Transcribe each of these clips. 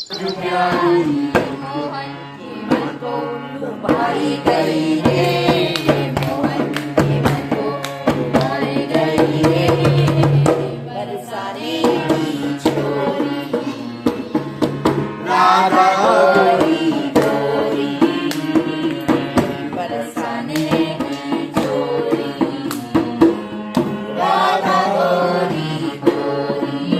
प्यारी मोहन के मन को लुभाई गई रे, मोहन के मन को लुभाई गई रे, बरसाने की छोरी राधा गोरी गोरी, बरसाने की छोरी राधा गोरी गोरी।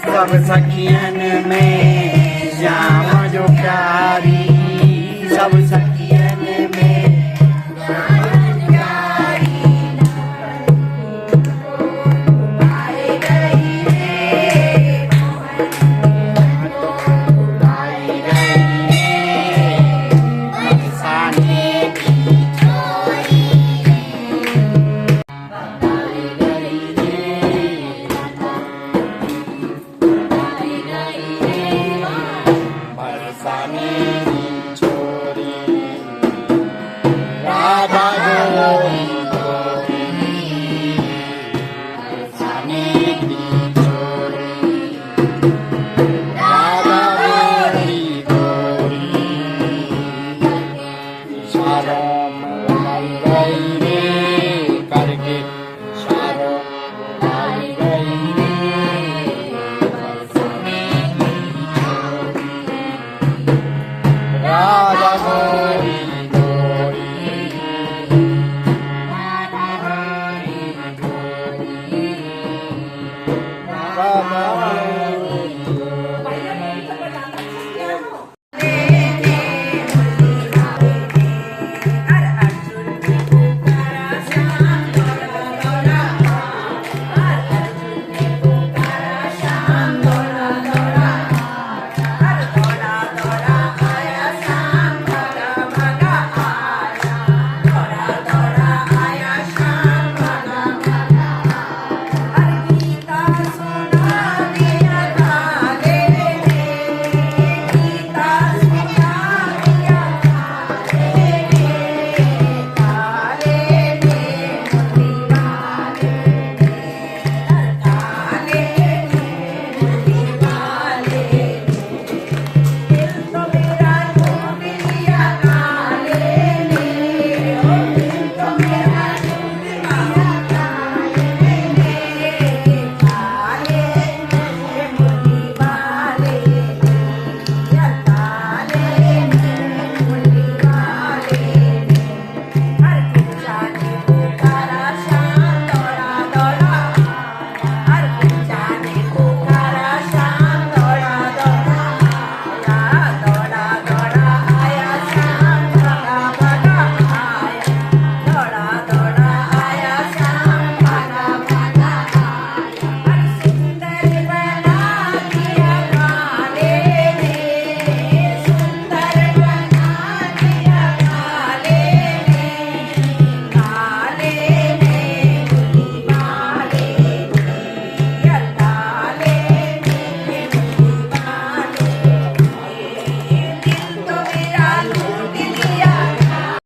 सब सखियन में श्याम जो प्यारी, सब सखियन में श्याम जो प्यारी, आई गई रे, आई गई रे, बरसाने की छोरी, आई गई रे, बरसाने की छोरी राधा गोरी गोरी, बरसाने की छोरी राधा गोरी गोरी, इशारों लाई गई रे करके, इशारों लाई गई रे, बरसाने की छोरी राधा गोरी गोरी, राधा गोरी गोरी, राधा